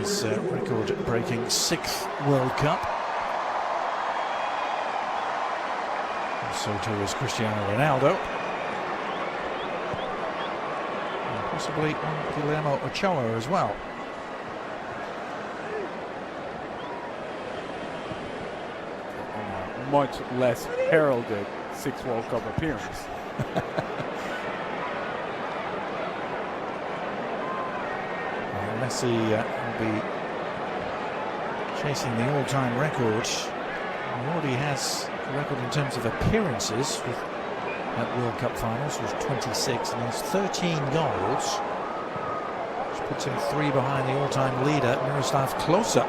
his record-breaking 6th World Cup. And so too is Cristiano Ronaldo. And possibly Guillermo Ochoa as well. Much less heralded 6th World Cup appearance. Messi will be chasing the all-time record. He already has the record in terms of appearances with at World Cup finals, was 26, and he has 13 goals, which puts him 3 behind the all-time leader, Miroslav Klose.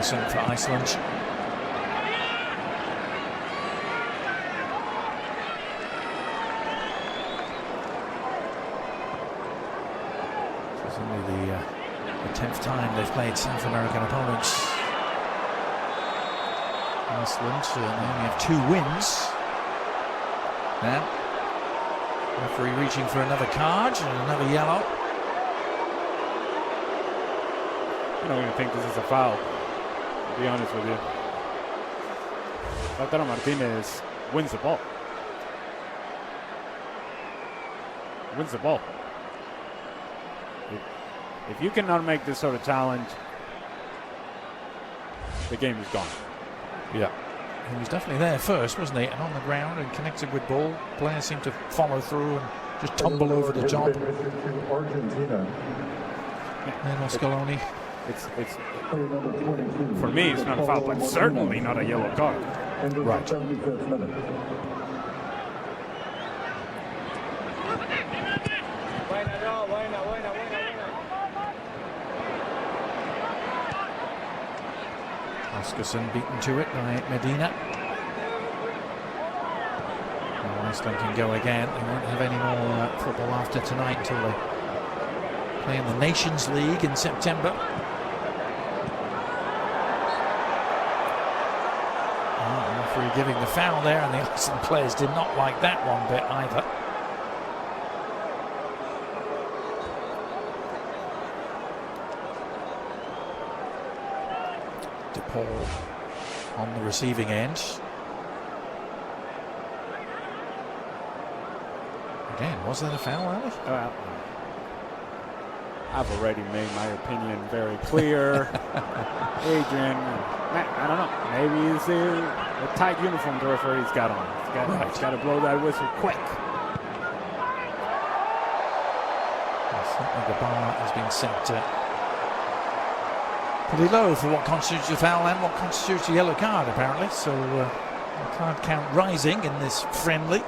For Iceland. So it's only the 10th time they've played South American opponents. Iceland only have 2 wins. Now, referee reaching for another card and another yellow. I don't even think this is a foul, to be honest with you. Lautaro Martinez wins the ball. Wins the ball. If you cannot make this sort of challenge, the game is gone. Yeah. He was definitely there first, wasn't he? And on the ground and connected with ball. Players seem to follow through and just tumble over the top. Argentina. And Scaloni. It's for me, it's not a foul, but certainly not a yellow card. Right. Oscarson beaten to it by Medina. Well, Iceland can go again. They won't have any more football after tonight until they play in the Nations League in September. Giving the foul there, and the Iceland players did not like that one bit either. DePaul on the receiving end. Again, was that a foul, Ali? I've already made my opinion very clear. Adrian, I don't know. Maybe it's a tight uniform the referee's got on. He's got to blow that whistle quick. Certainly the bar has been set pretty low for what constitutes a foul and what constitutes a yellow card, apparently. So the card count rising in this friendly.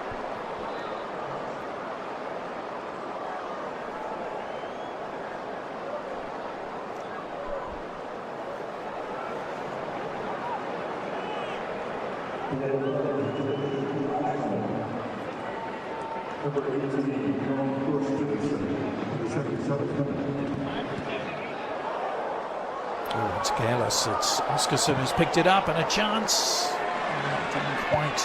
Oh, it's careless. It's Oscarson who's picked it up, and a chance. Didn't quite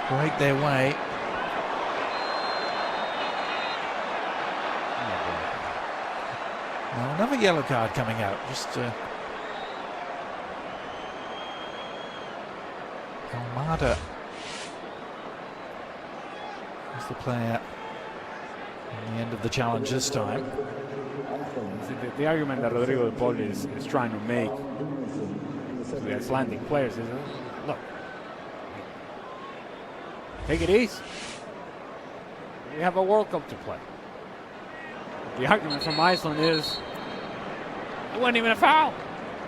break their way. Well, another yellow card coming out. Just Almada is the player at the end of the challenge this time. The argument that Rodrigo de Paul is trying to make to the Icelandic players is, look, take it easy. We have a World Cup to play. The argument from Iceland is, it wasn't even a foul.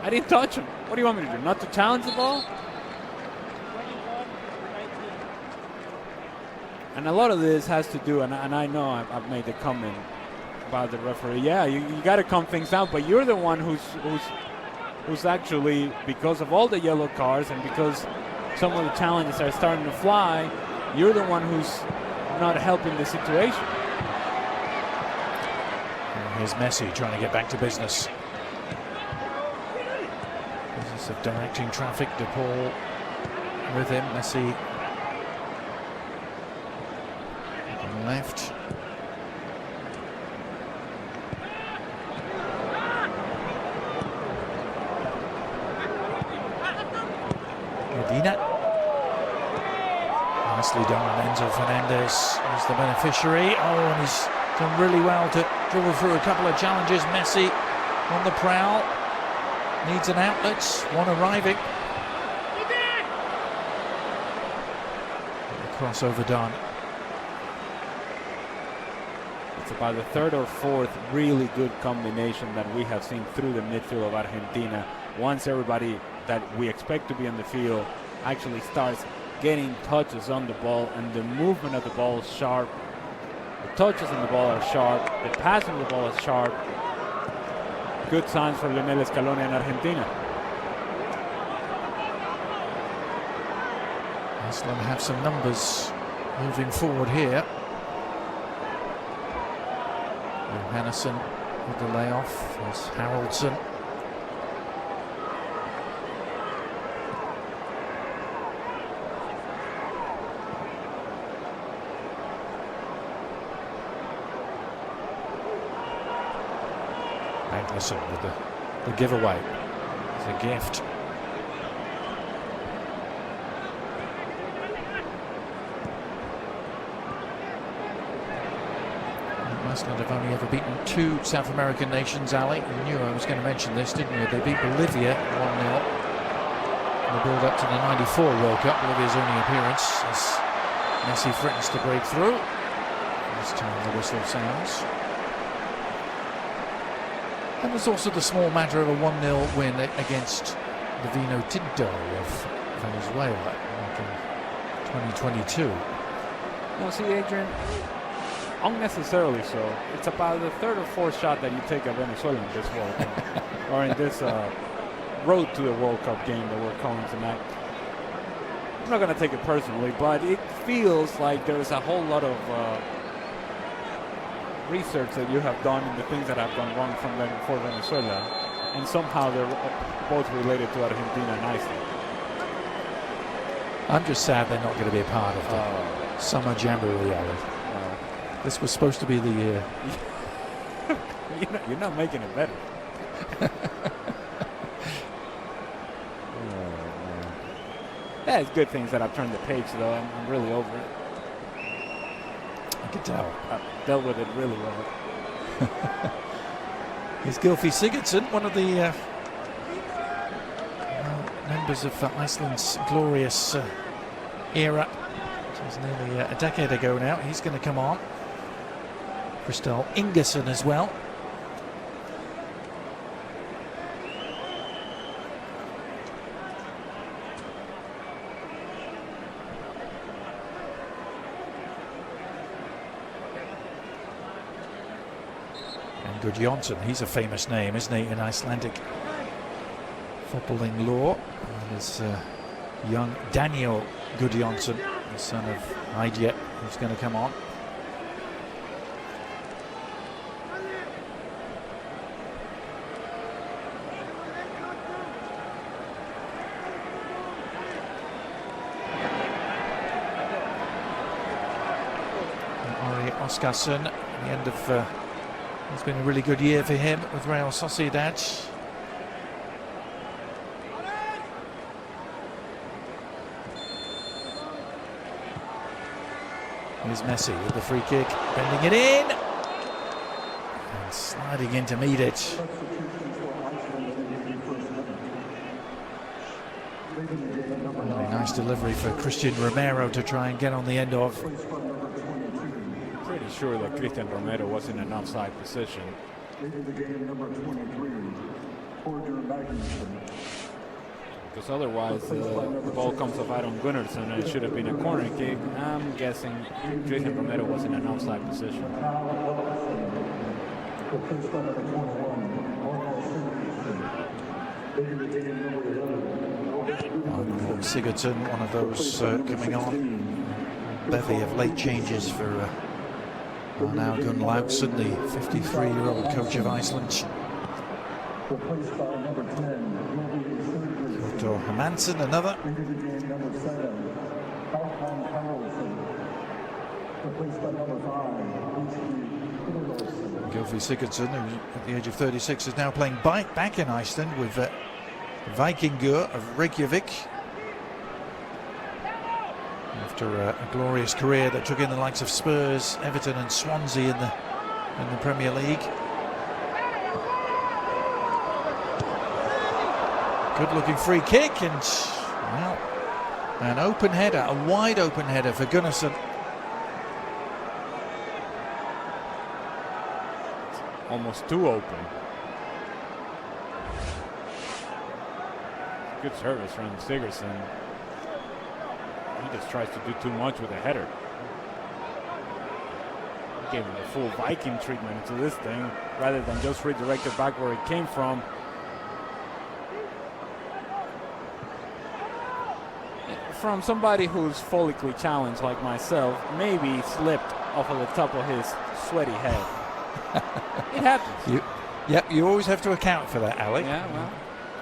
I didn't touch him. What do you want me to do, not to challenge the ball? And a lot of this has to do, and I know I've made the comment about the referee. Yeah, you got to calm things down, but you're the one who's actually, because of all the yellow cards and because some of the challenges are starting to fly, you're the one who's not helping the situation. And here's Messi trying to get back to business. Business of directing traffic. De Paul with him. Messi on the left. Medina. Nicely done. Enzo Fernandez is the beneficiary. Oh, and he's done really well to dribble through a couple of challenges. Messi on the prowl. Needs an outlet. One arriving. The crossover done. It's about the third or fourth really good combination that we have seen through the midfield of Argentina. Once everybody that we expect to be on the field actually starts getting touches on the ball, and the movement of the ball is sharp. The touches on the ball are sharp. The passing of the ball is sharp. Good signs for Lionel Scaloni and Argentina. Iceland have some numbers moving forward here. Johannesson with the layoff. There's Haraldsson. Magnuson with the giveaway. It's a gift. Iceland have only ever beaten two South American nations, Ali. You knew I was going to mention this, didn't you? They beat Bolivia 1-0 in the build-up to the '94 World Cup. Bolivia's only appearance as Messi threatens to break through. This time the whistle sounds. And there's also the small matter of a 1-0 win against the Vino Tinto of Venezuela in 2022. No, see, Adrian, unnecessarily so. It's about the third or fourth shot that you take at Venezuela in this World Cup, or in this road to the World Cup game that we're calling tonight. I'm not going to take it personally, but it feels like there's a whole lot of research that you have done and the things that have gone wrong for Venezuela, and somehow they're both related to Argentina and Iceland. I'm just sad they're not going to be a part of the summer jamboree, Ali. This was supposed to be the year. You're not making it better. Yeah, it's good things that I've turned the page, though. I'm really over it. I can tell. I've dealt with it really well. Here's Gylfi Sigurdsson, one of the members of Iceland's glorious era. It was nearly a decade ago now. He's going to come on. Kristall Ingesson as well. And Gudjonsson, he's a famous name, isn't he, in Icelandic footballing lore. And there's young Daniel Gudjonsson, the son of Eidje, who's going to come on. Oscarsson, at the end of it's been a really good year for him with Real Sociedad. Here's Messi with the free kick, bending it in and sliding in to meet it. Really nice delivery for Christian Romero to try and get on the end of. Pretty sure that Christian Romero was in an offside position. because otherwise the ball comes off Aaron Gunnarsson and it should have been a corner kick. I'm guessing Jason Romero was in an outside position. Sigurdsson, one of those coming on. Bevy of late changes for Arnaud Gunnlaugsson, the 53-year-old coach of Iceland. Thor Hermansen, another. Gylfi Sigurdsson, who at the age of 36 is now playing back in Iceland with Vikingur of Reykjavik. After a glorious career that took in the likes of Spurs, Everton and Swansea in the Premier League. Good looking free kick, and well, an open header, a wide open header for Gunnarsson. Almost too open. Good service from Sigurdsson. He just tries to do too much with a header. He gave him the full Viking treatment to this thing rather than just redirect it back where it came from. From somebody who's follically challenged like myself, maybe slipped off of the top of his sweaty head. It happens. You always have to account for that, Alec. Yeah, well.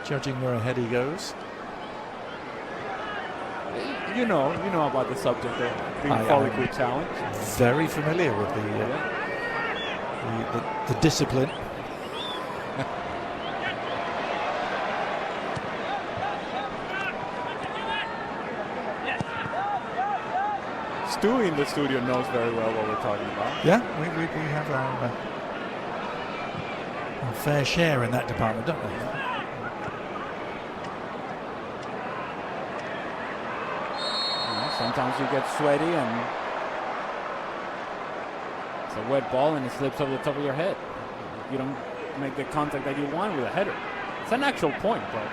Judging where ahead he goes. You know about the subject of being follically challenged. Very familiar with the discipline. Stewie in the studio knows very well what we're talking about. Yeah, we have our fair share in that department, don't we? Sometimes you get sweaty and it's a wet ball and it slips over the top of your head. You don't make the contact that you want with a header. It's an actual point, but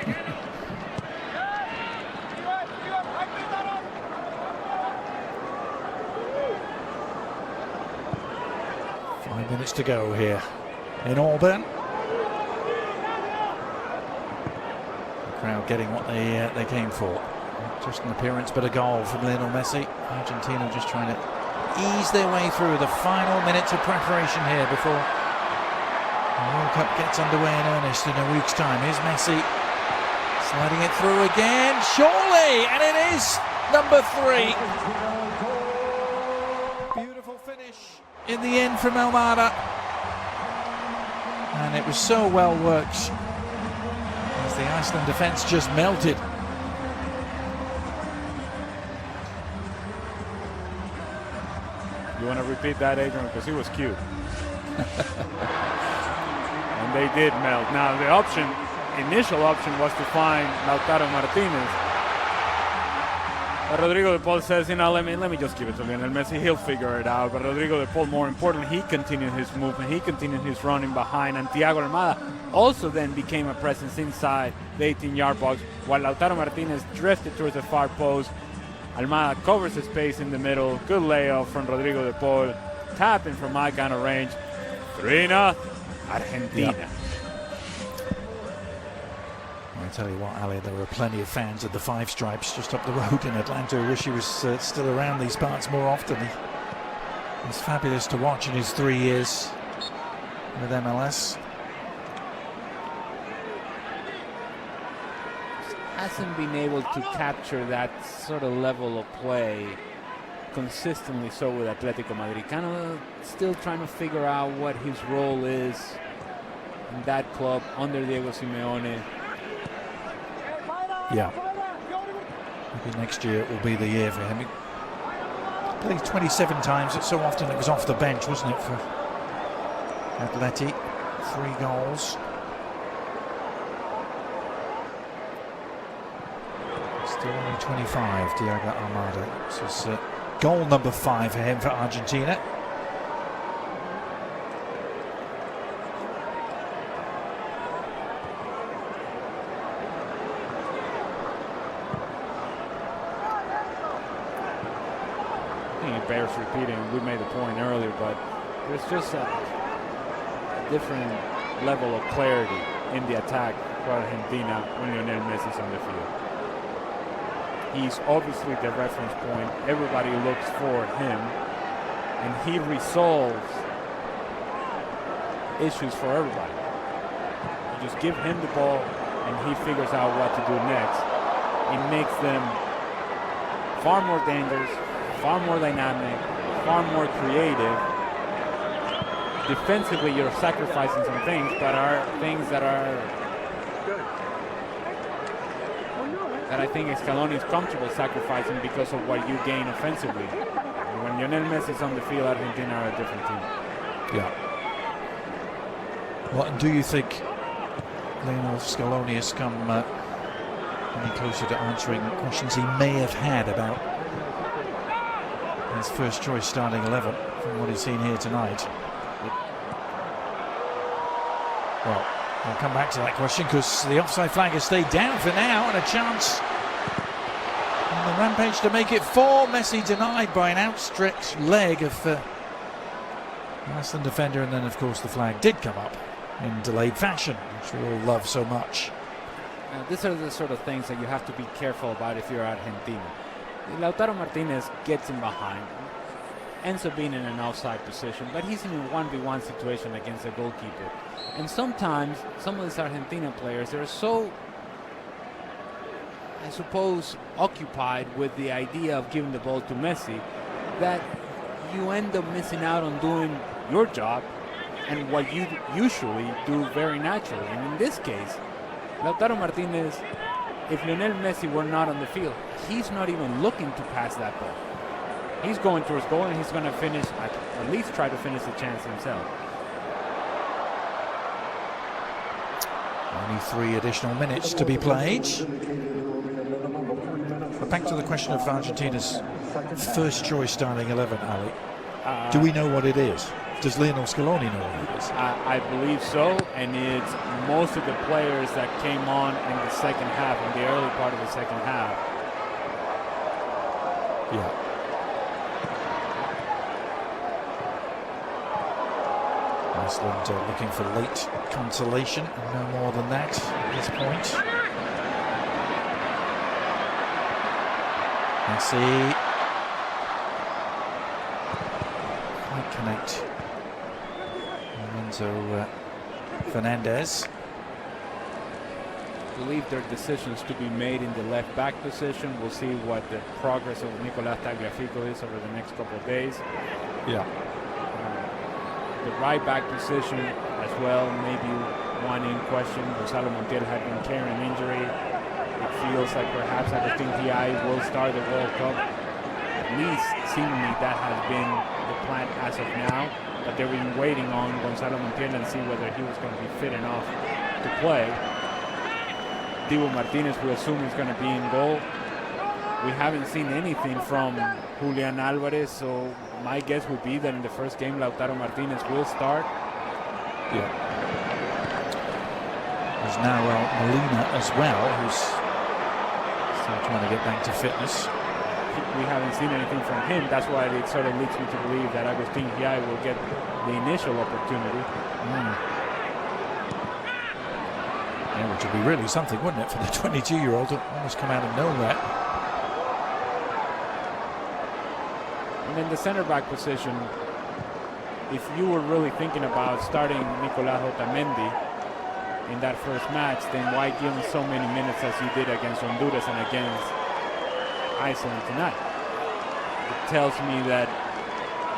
yeah. 5 minutes to go here in Auburn. The crowd getting what they came for. Just an appearance, but a goal from Lionel Messi. Argentina just trying to ease their way through the final minutes of preparation here before the World Cup gets underway in earnest in a week's time. Here's Messi sliding it through again, surely, and it is number 3. Beautiful finish in the end from Almada, and it was so well worked as the Iceland defence just melted. You want to repeat that, Adrian, because he was cute. And they did melt. Now the initial option was to find Lautaro Martinez. But Rodrigo de Paul says, let me just give it to Lionel Messi. He'll figure it out. But Rodrigo de Paul, more important, he continued his movement. He continued his running behind. And Thiago Almada also then became a presence inside the 18-yard box, while Lautaro Martinez drifted towards the far post. Almada covers the space in the middle. Good layoff from Rodrigo de Paul. Tapping from my kind of range. 3-0, Argentina. Yep. I tell you what, Ali, there were plenty of fans of the Five Stripes just up the road in Atlanta who wish he was still around these parts more often. He's fabulous to watch in his 3 years with MLS. Hasn't been able to capture that sort of level of play consistently so with Atletico Madrid. Kind of still trying to figure out what his role is in that club under Diego Simeone. Yeah. Maybe next year it will be the year for him. He played 27 times. So often it was off the bench, wasn't it, for Atleti? 3 goals. Still only 25, Thiago Almada. This is goal number 5 for him for Argentina. bears repeating. We made the point earlier, but there's just a different level of clarity in the attack for Argentina when Lionel Messi's on the field. He's obviously the reference point. Everybody looks for him, and he resolves issues for everybody. You just give him the ball, and he figures out what to do next. It makes them far more dangerous, far more dynamic, far more creative. Defensively, you're sacrificing some things, but are things that I think Scaloni is comfortable sacrificing because of what you gain offensively. And when Lionel Messi is on the field, Argentina are a different team. Yeah. Well, do you think Lionel Scaloni has come any closer to answering questions he may have had about his first choice starting 11 from what he's seen here tonight? Well, I'll come back to that question because the offside flag has stayed down for now, and a chance on the rampage to make it 4. Messi denied by an outstretched leg of the Iceland defender, and then of course the flag did come up in delayed fashion, which we all love so much. Now, these are the sort of things that you have to be careful about if you're Argentina. Lautaro Martinez gets in behind, ends up being in an offside position, but he's in a 1v1 situation against a goalkeeper. And sometimes some of these Argentina players, they're so, I suppose, occupied with the idea of giving the ball to Messi that you end up missing out on doing your job and what you usually do very naturally. And in this case, Lautaro Martinez, if Lionel Messi were not on the field, he's not even looking to pass that ball. He's going towards goal, and he's going to finish, at least try to finish the chance himself. Only 3 additional minutes to be played. But back to the question of Argentina's first choice starting 11, Ali. Do we know what it is? Does Lionel Scaloni know what it is? I believe so, and it's most of the players that came on in the second half, in the early part of the second half. Yeah. Iceland looking for late consolation, no more than that at this point. Messi can't connect. Enzo Fernandez. I believe there are decisions to be made in the left back position. We'll see what the progress of Nicolás Tagliafico is over the next couple of days. Yeah. The right back position as well, maybe one in question. Gonzalo Montiel had been carrying an injury. It feels like perhaps Agustin Hiay will start the World Cup. At least seemingly that has been the plan as of now. But they've been waiting on Gonzalo Montiel and see whether he was going to be fit enough to play. Dibu Martinez, we assume, is going to be in goal. We haven't seen anything from Julian Alvarez, so my guess would be that in the first game, Lautaro Martinez will start. Yeah. There's now Molina as well, who's still trying to get back to fitness. We haven't seen anything from him. That's why it sort of leads me to believe that Agustin Hiay will get the initial opportunity. Yeah, which would be really something, wouldn't it, for the 22-year-old to almost come out of nowhere. And then the center back position, if you were really thinking about starting Nicolás Otamendi in that first match, then why give him so many minutes as you did against Honduras and against Iceland tonight? It tells me that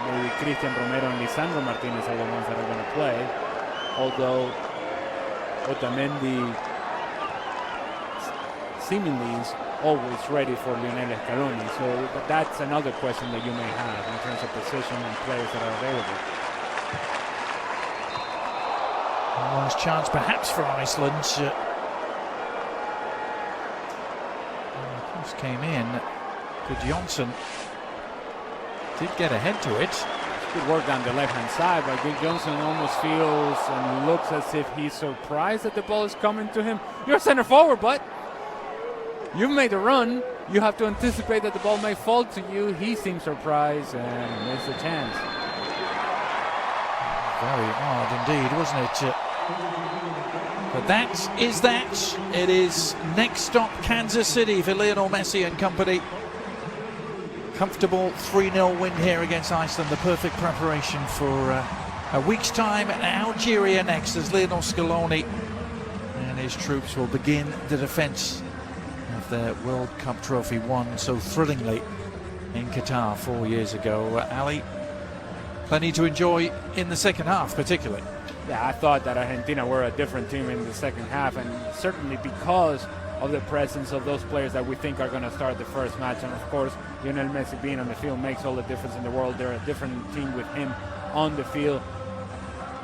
maybe Cristian Romero and Lisandro Martinez are the ones that are going to play, although Otamendi seemingly is always ready for Lionel Scaloni. So that's another question that you may have in terms of position and players that are available. Last chance perhaps for Iceland. Cross came in. Good Johnson did get ahead to it. Good work down the left-hand side, but Good Johnson almost feels and looks as if he's surprised that the ball is coming to him. You're center forward, but you've made a run. You have to anticipate that the ball may fall to you. He seems surprised and missed a chance. Very odd indeed, wasn't it? But that is that. It is next stop Kansas City for Lionel Messi and company. Comfortable 3-0 win here against Iceland. The perfect preparation for a week's time at Algeria next, as Lionel Scaloni and his troops will begin the defence of their World Cup trophy won so thrillingly in Qatar 4 years ago. Ali, plenty to enjoy in the second half particularly. Yeah, I thought that Argentina were a different team in the second half, and certainly because of the presence of those players that we think are going to start the first match. And of course, Lionel Messi being on the field makes all the difference in the world. They're a different team with him on the field.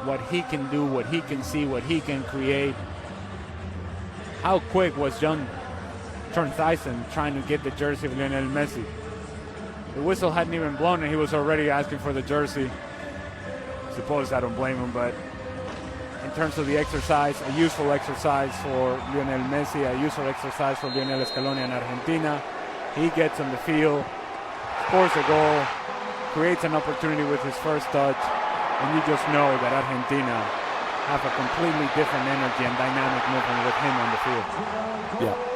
What he can do, what he can see, what he can create. How quick was John Tyson trying to get the jersey of Lionel Messi? The whistle hadn't even blown and he was already asking for the jersey. I suppose I don't blame him, but in terms of the exercise, a useful exercise for Lionel Messi, a useful exercise for Lionel Scaloni and Argentina. He gets on the field, scores a goal, creates an opportunity with his first touch, and you just know that Argentina have a completely different energy and dynamic movement with him on the field. Yeah.